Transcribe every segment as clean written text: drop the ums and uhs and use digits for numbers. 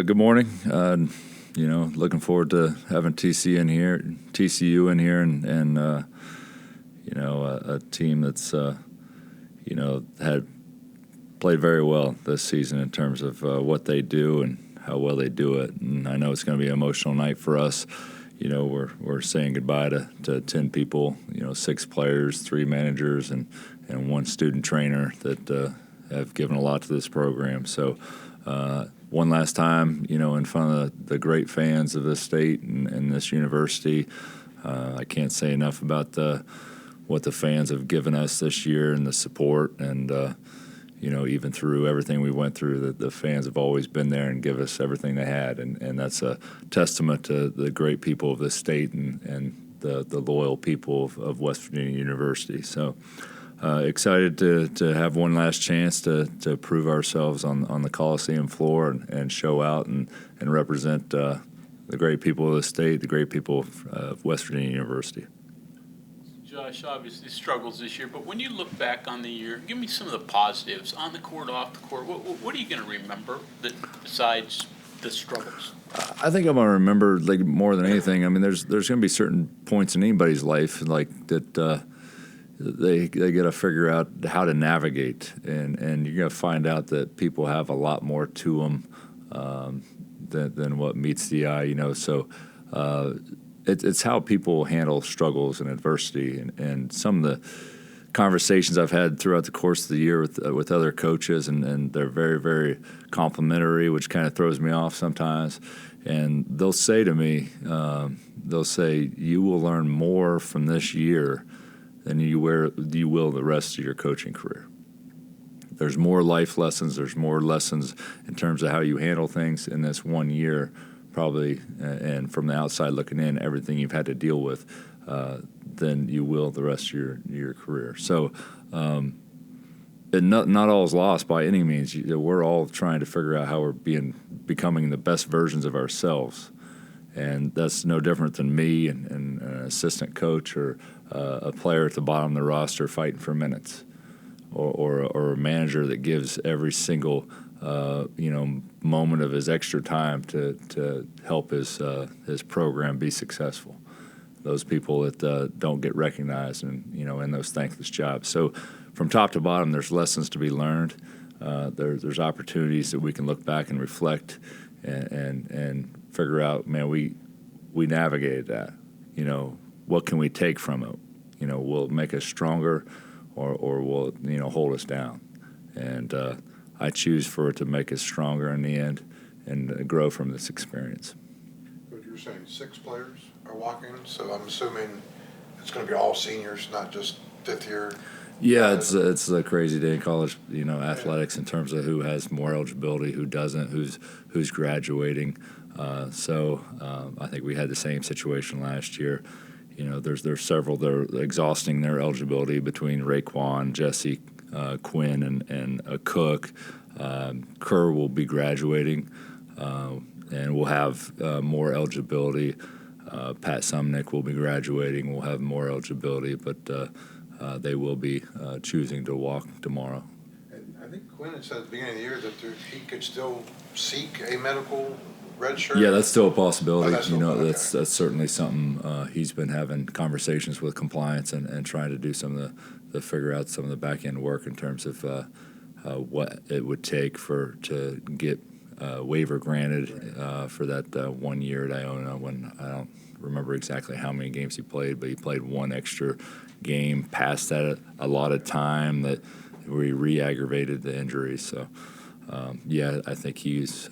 Good morning. Looking forward to having TCU in here, and a team that's had played very well this season in terms of what they do and how well they do it. And I know it's going to be an emotional night for us. We're saying goodbye to 10 people. 6 players, 3 managers, and 1 student trainer that have given a lot to this program. So. One last time, in front of the great fans of this state and this university. I can't say enough about what the fans have given us this year and the support. And, even through everything we went through, the fans have always been there and give us everything they had. And that's a testament to the great people of this state and the loyal people of West Virginia University. So excited to have one last chance to prove ourselves on the Coliseum floor and show out and represent the great people of the state, the great people of West Virginia University. Josh, obviously struggles this year, but when you look back on the year, give me some of the positives on the court, off the court. What are you going to remember besides the struggles? I think I'm going to remember, more than anything. I mean, there's going to be certain points in anybody's life that. They got to figure out how to navigate, and you're going to find out that people have a lot more to them than what meets the eye. So it's how people handle struggles and adversity, and some of the conversations I've had throughout the course of the year with other coaches, and they're very, very complimentary, which kind of throws me off sometimes. And they'll say to me, you will learn more from this year than you will the rest of your coaching career. There's more life lessons. There's more lessons in terms of how you handle things in this 1 year, probably, and from the outside looking in, everything you've had to deal with, than you will the rest of your career. So and not all is lost by any means. We're all trying to figure out how we're becoming the best versions of ourselves. And that's no different than me and an assistant coach or a player at the bottom of the roster fighting for minutes, or a manager that gives every single moment of his extra time to help his program be successful. Those people that don't get recognized in those thankless jobs. So from top to bottom, there's lessons to be learned. There's opportunities that we can look back and reflect and figure out, man, we navigated that. What can we take from it? Will it make us stronger, or will it, hold us down? And I choose for it to make us stronger in the end and grow from this experience. But you're saying 6 players are walking, so I'm assuming it's going to be all seniors, not just fifth year. Yeah, it's a crazy day in college, athletics in terms of who has more eligibility, who doesn't, who's graduating. So I think we had the same situation last year. There's several that are exhausting their eligibility between Raekwon, Jesse, Quinn, and Cook. Kerr will be graduating, and we'll have more eligibility. Pat Sumnick will be graduating. We'll have more eligibility, but they will be choosing to walk tomorrow. And I think Quinn had said at the beginning of the year that he could still seek a medical red shirt. Yeah, that's still a possibility. That's That's certainly something he's been having conversations with compliance and trying to do some of the figure out some of the back end work in terms of what it would take to get waiver granted for that 1 year at Iona. When I don't remember exactly how many games he played, but he played 1 extra game past that a lot of time that we re-aggravated the injury. So I think he's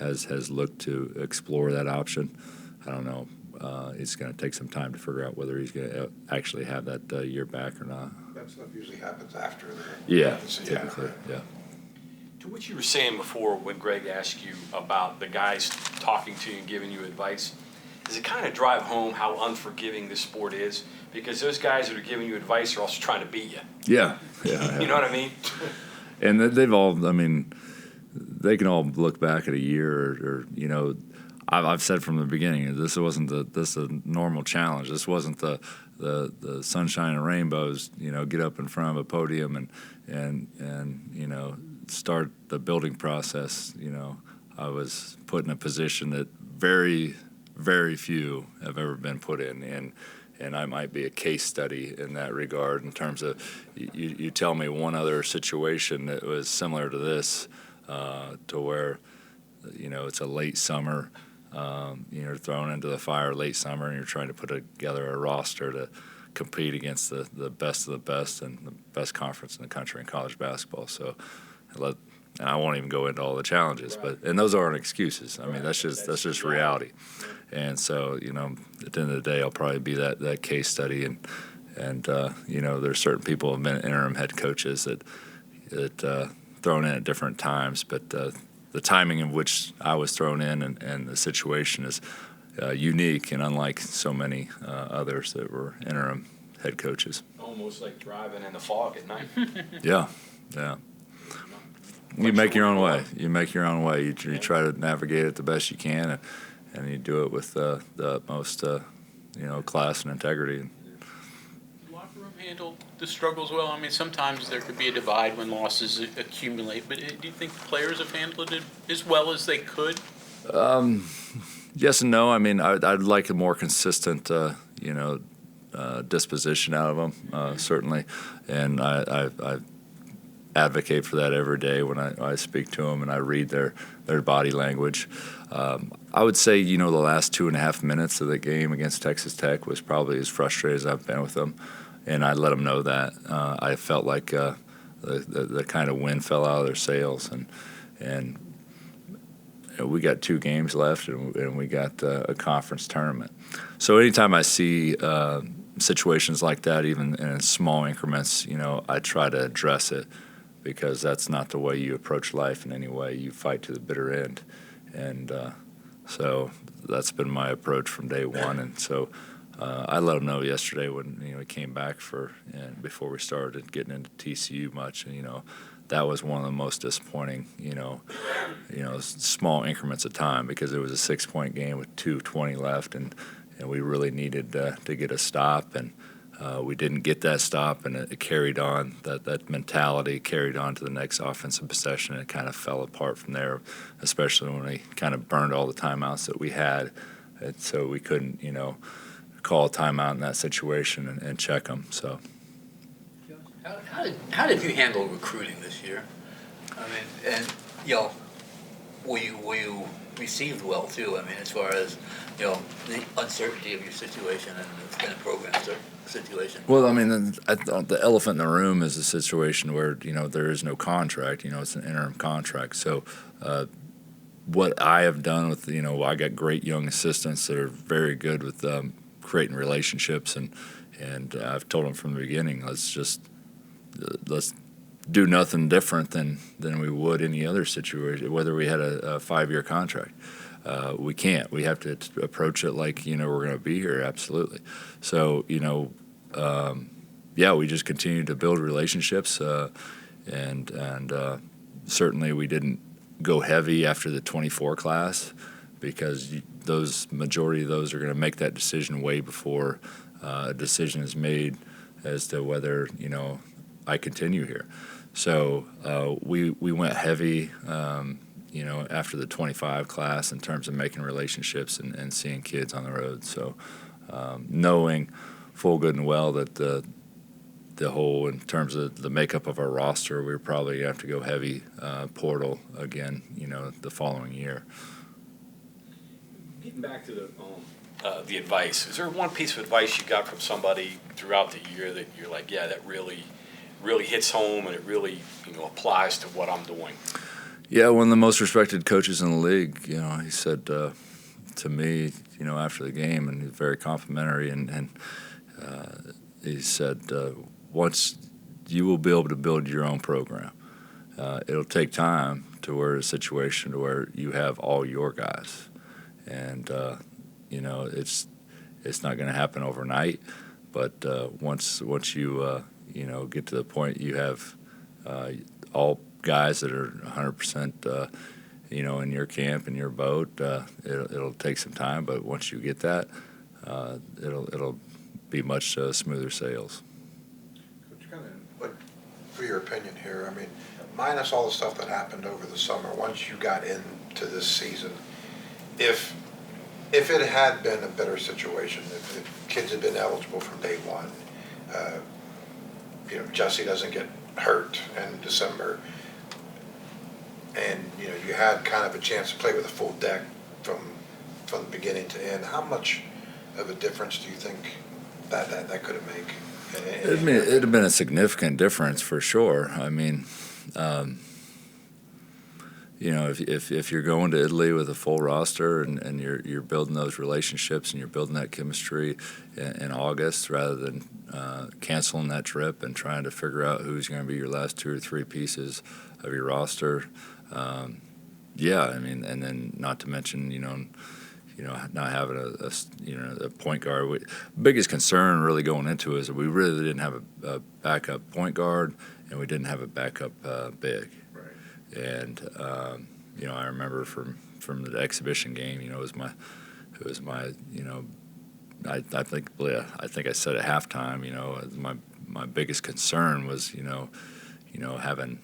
has looked to explore that option. I don't know. It's going to take some time to figure out whether he's going to actually have that year back or not. That stuff usually happens after. Typically, yeah. To what you were saying before when Greg asked you about the guys talking to you and giving you advice, does it kind of drive home how unforgiving this sport is? Because those guys that are giving you advice are also trying to beat you. Yeah. You know what I mean? And they've all, they can all look back at a year or I've said from the beginning, this wasn't this a normal challenge. This wasn't the sunshine and rainbows, get up in front of a podium and start the building process, I was put in a position that very, very few have ever been put in, and I might be a case study in that regard in terms of you tell me one other situation that was similar to this, to where it's a late summer, you're thrown into the fire late summer, and you're trying to put together a roster to compete against the best of the best and the best conference in the country in college basketball. So, and I won't even go into all the challenges, and those aren't excuses. I mean, that's just reality. And so, at the end of the day, I'll probably be that case study, and there's certain people who have been interim head coaches that thrown in at different times, but the timing in which I was thrown in and the situation is unique and unlike so many others that were interim head coaches. Almost like driving in the fog at night. Yeah. You make your own way. You try to navigate it the best you can, and you do it with the utmost class and integrity. Locker room handle the struggles well? I mean, sometimes there could be a divide when losses accumulate, but do you think the players have handled it as well as they could? Yes and no. I mean, I'd like a more consistent, disposition out of them, certainly, and I advocate for that every day when I speak to them and I read their body language. I would say, the last 2.5 minutes of the game against Texas Tech was probably as frustrated as I've been with them, and I let them know that. I felt like the kind of wind fell out of their sails, and we got 2 games left, and we got a conference tournament. So anytime I see situations like that, even in small increments, I try to address it, because that's not the way you approach life in any way. You fight to the bitter end. And so that's been my approach from day one. And so I let them know yesterday when we came back before we started getting into TCU much. And, that was one of the most disappointing, small increments of time, because it was a 6-point game with 2:20 left, and we really needed to get a stop. And we didn't get that stop, and it carried on. That mentality carried on to the next offensive possession, and it kind of fell apart from there, especially when we kind of burned all the timeouts that we had. And so we couldn't, call a timeout in that situation and check them. So. How did you handle recruiting this year? I mean, and were you received well too? I mean, as far as the uncertainty of your situation and the kind of program situation. Well, I mean, the elephant in the room is a situation where there is no contract. It's an interim contract. So what I have done with I got great young assistants that are very good with creating relationships, and I've told them from the beginning, let's do nothing different than we would any other situation, whether we had a 5-year contract. We can't. We have to approach it like we're going to be here. Absolutely. So we just continue to build relationships, and certainly we didn't go heavy after the 24 class, because majority of those are going to make that decision way before a decision is made as to whether I continue here. So we went heavy, after the 25 class in terms of making relationships and seeing kids on the road. So knowing full good and well that the whole, in terms of the makeup of our roster, we're probably going to have to go heavy portal again, the following year. Getting back to the advice, is there one piece of advice you got from somebody throughout the year that you're like, yeah, that really hits home and it really applies to what I'm doing? Yeah, one of the most respected coaches in the league, he said to me, after the game, and he was very complimentary, and he said, once you will be able to build your own program, it'll take time to where a situation to where you have all your guys, and it's not going to happen overnight, but once you get to the point you have all guys that are 100%, in your camp, in your boat, it'll take some time, but once you get that, it'll be much smoother sails. Coach, for your opinion here, I mean, minus all the stuff that happened over the summer, once you got in to this season. If it had been a better situation, if kids had been eligible from day one, Jesse doesn't get hurt in December, and you had kind of a chance to play with a full deck from the beginning to end, how much of a difference do you think that could have made? It'd have been a significant difference for sure. I mean, if you're going to Italy with a full roster and you're building those relationships and you're building that chemistry in August rather than canceling that trip and trying to figure out who's going to be your last 2 or 3 pieces of your roster, I mean, and then not to mention not having a point guard. Biggest concern really going into it is that we really didn't have a backup point guard and we didn't have a backup big. And I remember from the exhibition game, it was my I think I said at halftime, my biggest concern was having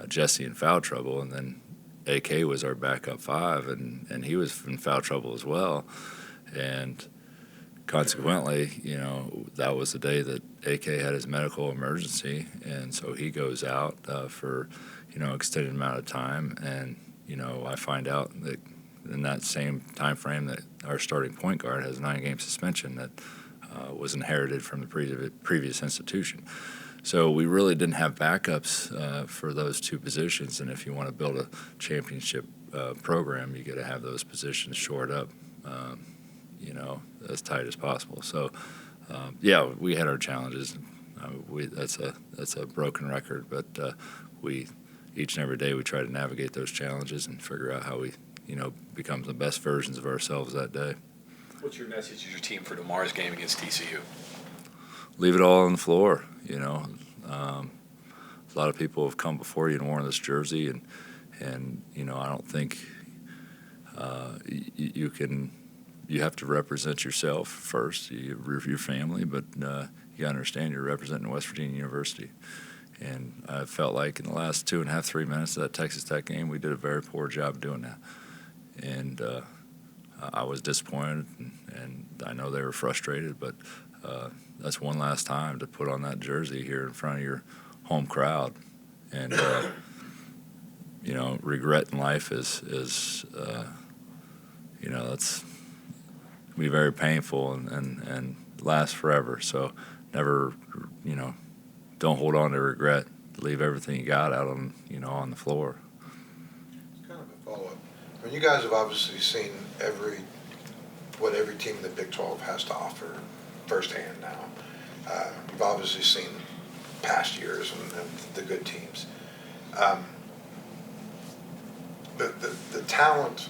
Jesse in foul trouble, and then AK was our backup 5, and he was in foul trouble as well, and consequently, that was the day that AK had his medical emergency, and so he goes out for extended amount of time, and I find out that in that same time frame that our starting point guard has a 9-game suspension that was inherited from the previous institution. So we really didn't have backups for those 2 positions, and if you want to build a championship program, you got to have those positions shored up, as tight as possible. So, we had our challenges. That's a broken record, but we each and every day we try to navigate those challenges and figure out how we become the best versions of ourselves that day. What's your message to your team for tomorrow's game against TCU? Leave it all on the floor. A lot of people have come before you and worn this jersey, and I don't think you have to represent yourself first, your family, but you got to understand you're representing West Virginia University. And I felt like in the last 2.5, 3 minutes of that Texas Tech game, we did a very poor job doing that. And I was disappointed, and I know they were frustrated, but that's one last time to put on that jersey here in front of your home crowd. And, regret in life is that's be very painful and last forever. So never, don't hold on to regret. Leave everything you got out on the floor. It's kind of a follow-up. I mean, you guys have obviously seen what every team in the Big 12 has to offer firsthand now. You've obviously seen past years and the good teams. The talent,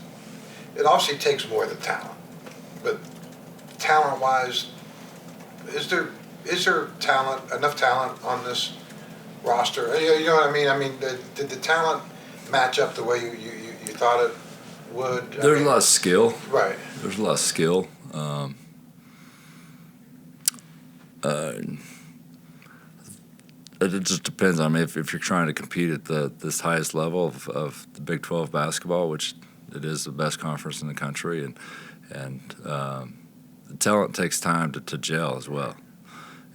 it obviously takes more than talent, but talent-wise, is there enough talent on this roster? You know what I mean? I mean, did the talent match up the way you thought it would? There's a lot of skill. Right. There's a lot of skill. It just depends on if you're trying to compete at this highest level of the Big 12 basketball, which it is the best conference in the country, and the talent takes time to gel as well.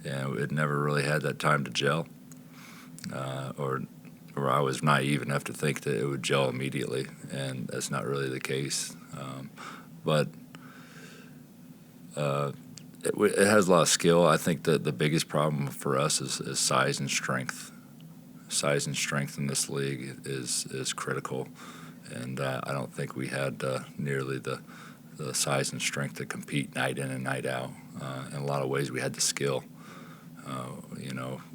And it never really had that time to gel, or I was naive enough to think that it would gel immediately, and that's not really the case. But it has a lot of skill. I think that the biggest problem for us is size and strength. Size and strength in this league is critical, and I don't think we had nearly the size and strength to compete night in and night out. In a lot of ways, we had the skill.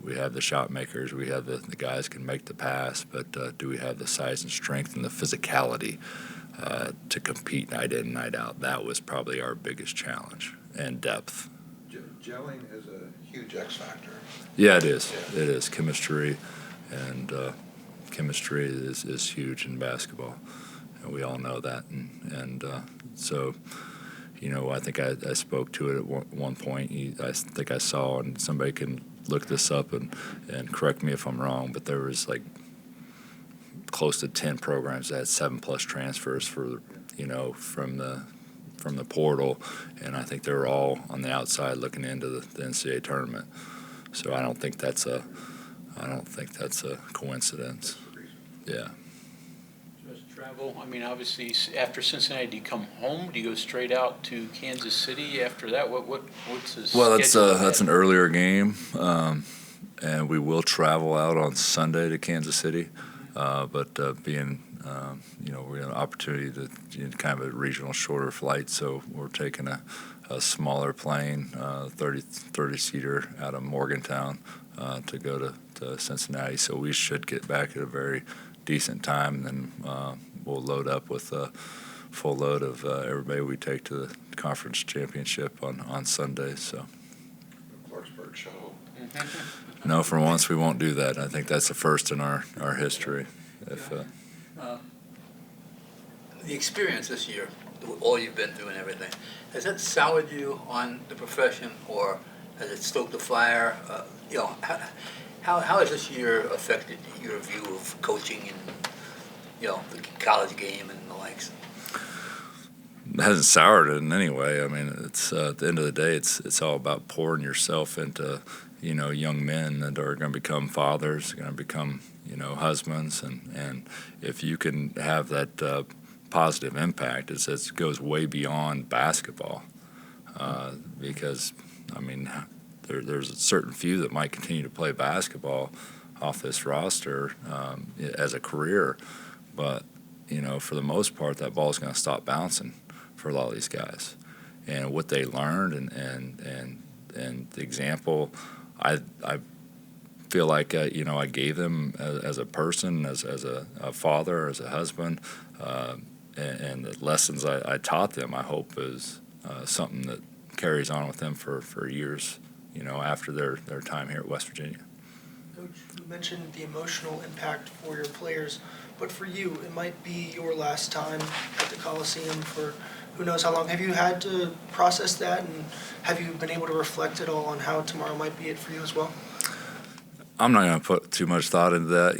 We have the shot makers, we have the guys can make the pass, but do we have the size and strength and the physicality to compete night in and night out? That was probably our biggest challenge, and depth. Gelling is a huge X factor. Yeah, it is. Yeah. It is. Chemistry, and chemistry is huge in basketball, and we all know that. And so, I think I spoke to it at one point. I think I saw, and somebody can look this up and correct me if I'm wrong, but there was like close to 10 programs that had 7+ transfers for, from the portal, and I think they were all on the outside looking into the NCAA tournament. So I don't think that's a coincidence. Yeah. Just travel, I mean, obviously, after Cincinnati, do you come home? Do you go straight out to Kansas City after that? What's the Well, schedule that's an ahead? earlier game, and we will travel out on Sunday to Kansas City. But being, we have an opportunity to kind of a regional shorter flight, so we're taking a smaller plane, 30-seater out of Morgantown to go to Cincinnati. So we should get back at a very decent time, and then we'll load up with a full load of everybody we take to the conference championship on Sunday. So. Clarksburg shuttle. No, for once we won't do that. I think that's the first in our history. The experience this year, all you've been through and everything, has that soured you on the profession, or has it stoked the fire? How has this year affected your view of coaching and the college game and the likes? It hasn't soured it in any way. I mean, it's at the end of the day, it's all about pouring yourself into young men that are going to become fathers, going to become husbands, and if you can have that positive impact, it goes way beyond basketball, because I mean there's a certain few that might continue to play basketball off this roster as a career, but for the most part that ball's going to stop bouncing for a lot of these guys, and what they learned and the example I feel like I gave them as a person, as a father, as a husband, and the lessons I taught them, I hope is something that carries on with them for years, after their time here at West Virginia. Coach, you mentioned the emotional impact for your players, but for you, it might be your last time at the Coliseum for who knows how long. Have you had to process that, and have you been able to reflect at all on how tomorrow might be it for you as well? I'm not going to put too much thought into that.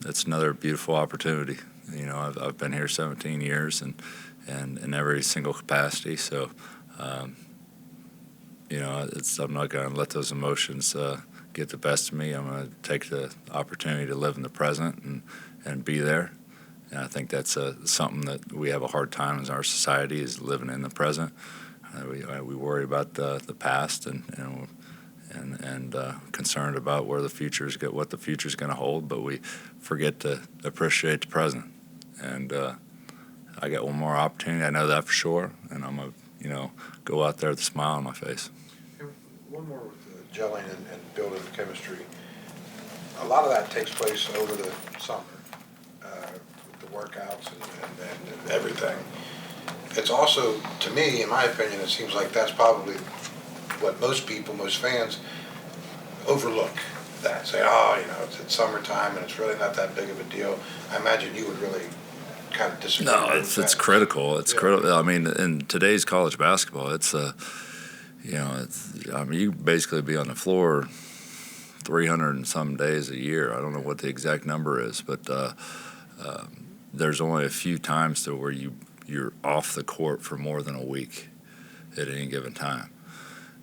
It's another beautiful opportunity. I've been here 17 years and in every single capacity. So, I'm not going to let those emotions get the best of me. I'm going to take the opportunity to live in the present and be there. And I think that's something that we have a hard time in our society, is living in the present. We worry about the past and concerned about what the future is going to hold, but we forget to appreciate the present. And I got one more opportunity. I know that for sure, and I'm gonna go out there with a smile on my face. And one more with gelling and building the chemistry. A lot of that takes place over the summer, with the workouts and everything. It's also, to me, in my opinion, it seems like that's probably what most fans overlook. That say, it's summertime and it's really not that big of a deal. I imagine you would really kind of disagree. No, it's critical. It's critical. I mean, in today's college basketball, you basically be on the floor 300 and some days a year. I don't know what the exact number is, but there's only a few times to where you're off the court for more than a week at any given time,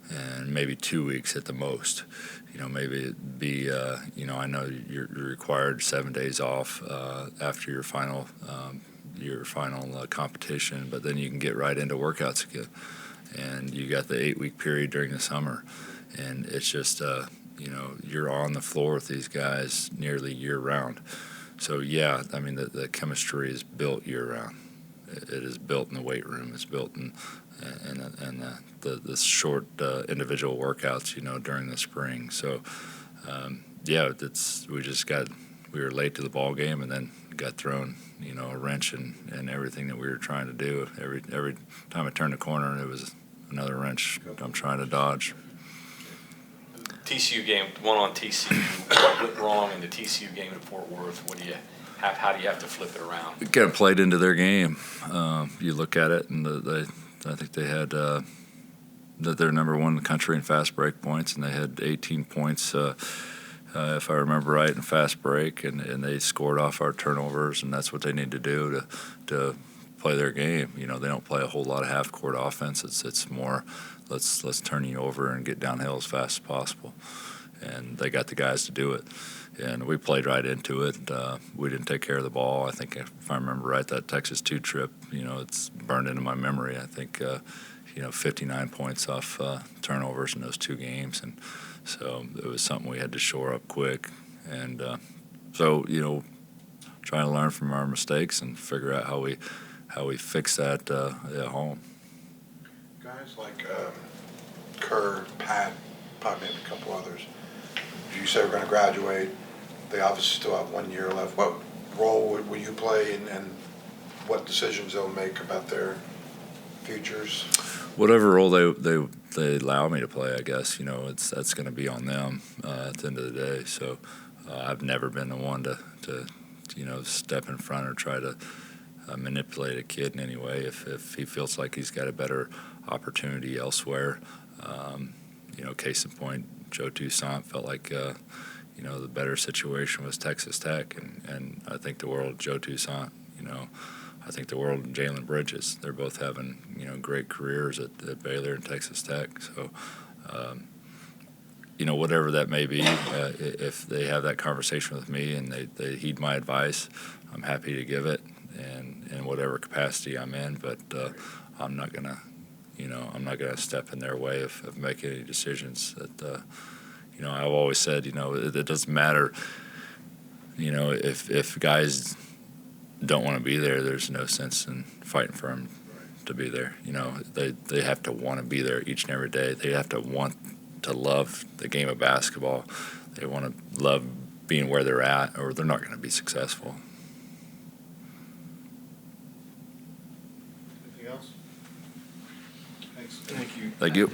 and maybe 2 weeks at the most. Maybe it'd be, I know you're required 7 days off after your final competition, but then you can get right into workouts again. And you got the 8-week period during the summer, and it's just, you're on the floor with these guys nearly year round. So yeah, I mean the chemistry is built year round. It is built in the weight room. It's built in the short individual workouts, during the spring. So, we were late to the ball game, and then got thrown, a wrench in everything that we were trying to do. Every time I turned the corner, it was another wrench I'm trying to dodge. TCU game, one on TCU. What went wrong in the TCU game in Fort Worth? How do you have to flip it around? It kind of played into their game. You look at it, and I think they had that they're number one in the country in fast break points, and they had 18 points if I remember right, in fast break, and they scored off our turnovers, and that's what they need to do to play their game. You know, they don't play a whole lot of half-court offense. It's more let's turn you over and get downhill as fast as possible, and they got the guys to do it. And we played right into it. We didn't take care of the ball. I think, if I remember right, that Texas 2 trip, you know, it's burned into my memory. I think, 59 points off turnovers in those 2 games. And so it was something we had to shore up quick. And so, trying to learn from our mistakes and figure out how we fix that at home. Guys like Kerr, Pat, probably maybe a couple others, you say we're going to graduate. They obviously still have 1 year left. What role will you play, and what decisions they'll make about their futures? Whatever role they allow me to play, I guess, that's going to be on them at the end of the day. So I've never been the one to step in front or try to manipulate a kid in any way. If he feels like he's got a better opportunity elsewhere, case in point, Joe Toussaint felt like the better situation was Texas Tech, and I think the world of Joe Toussaint. I think the world of Jalen Bridges. They're both having great careers at Baylor and Texas Tech. So whatever that may be, if they have that conversation with me and they heed my advice, I'm happy to give it, and in whatever capacity I'm in. But I'm not gonna step in their way of making any decisions. That I've always said, it doesn't matter. If guys don't want to be there, there's no sense in fighting for them to be there. They have to want to be there each and every day. They have to want to love the game of basketball. They want to love being where they're at, or they're not going to be successful. Anything else? Thanks. Thank you. Thank you.